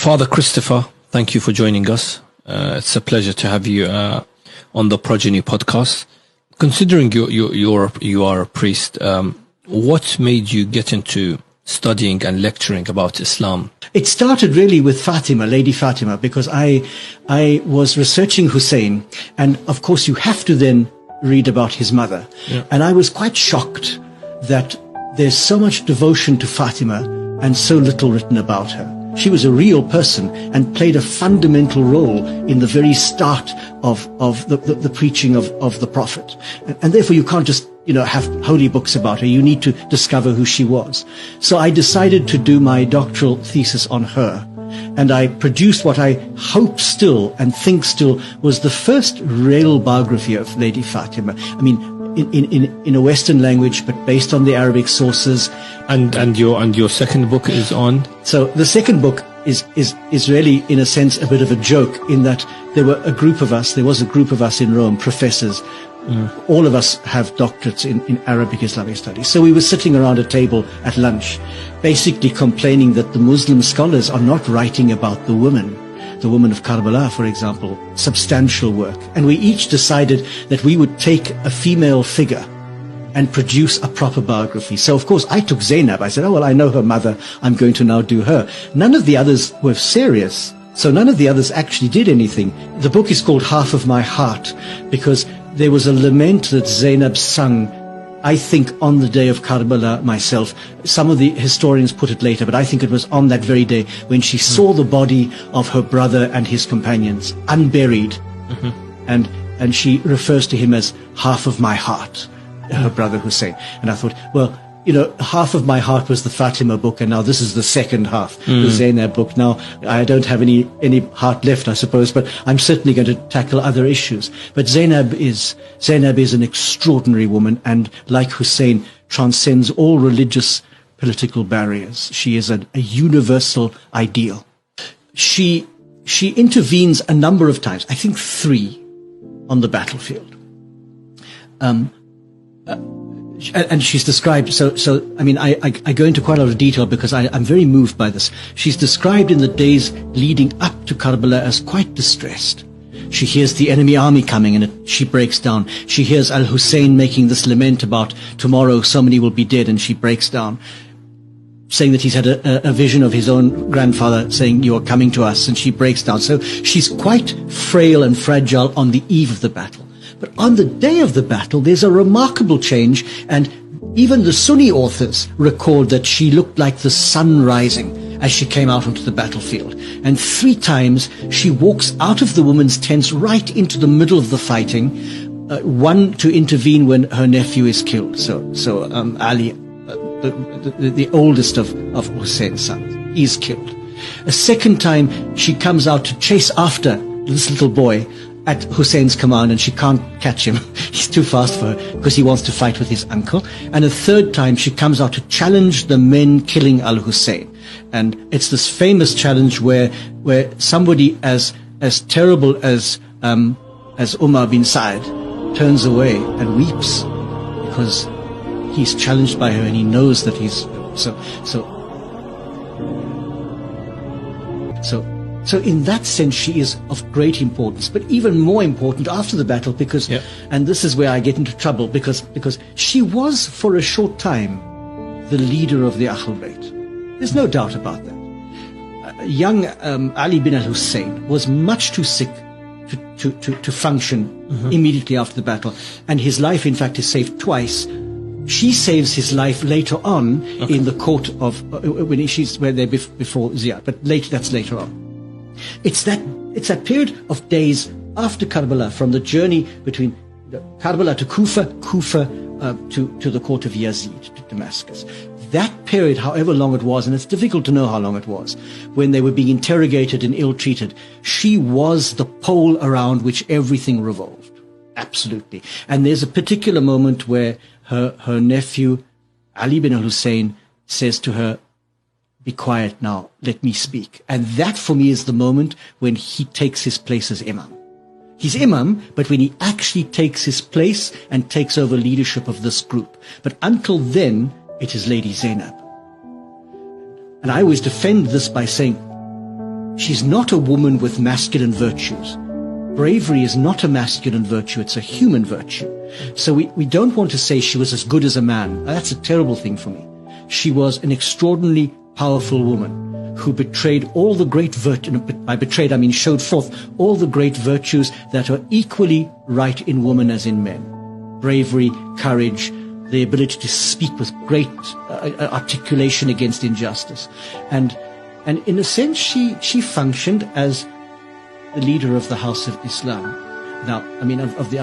Father Christopher, thank you for joining us. It's a pleasure to have you on the Progeny podcast. Considering you are a priest, what made you get into studying and lecturing about Islam? It started really with Fatima, Lady Fatima, because I was researching Hussein, and of course you have to then read about his mother. Yeah. And I was quite shocked that there's so much devotion to Fatima and so little written about her. She was a real person and played a fundamental role in the very start of the preaching of the Prophet. And therefore you can't just, have holy books about her. You need to discover who she was. So I decided to do my doctoral thesis on her. And I produced what I hope still and think still was the first real biography of Lady Fatima. I mean, in a Western language, but based on the Arabic sources. And your second book is on? So the second book is really, in a sense, a bit of a joke, in that there was a group of us in Rome, professors. All of us have doctorates in Arabic Islamic studies. So we were sitting around a table at lunch, basically complaining that the Muslim scholars are not writing about the woman of Karbala, for example, substantial work. And we each decided that we would take a female figure and produce a proper biography. So, of course, I took Zainab. I said, oh, well, I know her mother. I'm going to now do her. None of the others were serious. So none of the others actually did anything. The book is called Half of My Heart because there was a lament that Zainab sung, I think, on the day of Karbala myself. Some of the historians put it later, but I think it was on that very day when she saw the body of her brother and his companions unburied. And she refers to him as half of my heart, her brother Hussein. And I thought, well, half of my heart was the Fatima book, and now this is the second half, the Zainab book. Now, I don't have any heart left, I suppose, but I'm certainly going to tackle other issues. But Zainab is an extraordinary woman, and like Hussein, transcends all religious, political barriers. She is a universal ideal. She intervenes a number of times, I think 3, on the battlefield. And she's described, so I mean, I go into quite a lot of detail because I'm very moved by this. She's described in the days leading up to Karbala as quite distressed. She hears the enemy army coming and she breaks down. She hears Al-Hussein making this lament about tomorrow so many will be dead, and she breaks down, saying that he's had a vision of his own grandfather saying, you are coming to us, and she breaks down. So she's quite frail and fragile on the eve of the battle. But on the day of the battle, there's a remarkable change, and even the Sunni authors record that she looked like the sun rising as she came out onto the battlefield. And 3 times she walks out of the women's tents right into the middle of the fighting, one to intervene when her nephew is killed. So Ali, the oldest of Hussein's sons, is killed. A second time she comes out to chase after this little boy at Hussein's command, and she can't catch him. He's too fast for her because he wants to fight with his uncle. And a third time she comes out to challenge the men killing Al-Hussein. And it's this famous challenge where somebody as terrible as Umar bin Sa'd turns away and weeps because he's challenged by her and he knows that he's So in that sense, she is of great importance, but even more important after the battle because, and this is where I get into trouble, because she was for a short time the leader of the Ahl Bayt. There's no doubt about that. Young Ali bin al-Hussein was much too sick to function immediatally after the battle, and his life, in fact, is saved twice. She saves his life later on in the court of where they're before Ziyad, but that's later on. It's that period of days after Karbala, from the journey between Karbala to Kufa to the court of Yazid, to Damascus. That period, however long it was, and it's difficult to know how long it was, when they were being interrogated and ill-treated, she was the pole around which everything revolved. Absolutely. And there's a particular moment where her nephew, Ali bin al-Hussein, says to her, be quiet now, let me speak. And that for me is the moment when he takes his place as Imam. He's Imam, but when he actually takes his place and takes over leadership of this group. But until then, it is Lady Zainab. And I always defend this by saying, She's not a woman with masculine virtues. Bravery is not a masculine virtue, it's a human virtue. So we don't want to say she was as good as a man. That's a terrible thing for me. She was an extraordinarily powerful woman who betrayed all the great virtues, by betrayed I mean showed forth all the great virtues that are equally right in women as in men. Bravery, courage, the ability to speak with great articulation against injustice. And in a sense, she functioned as the leader of the House of Islam. Now, I mean, of the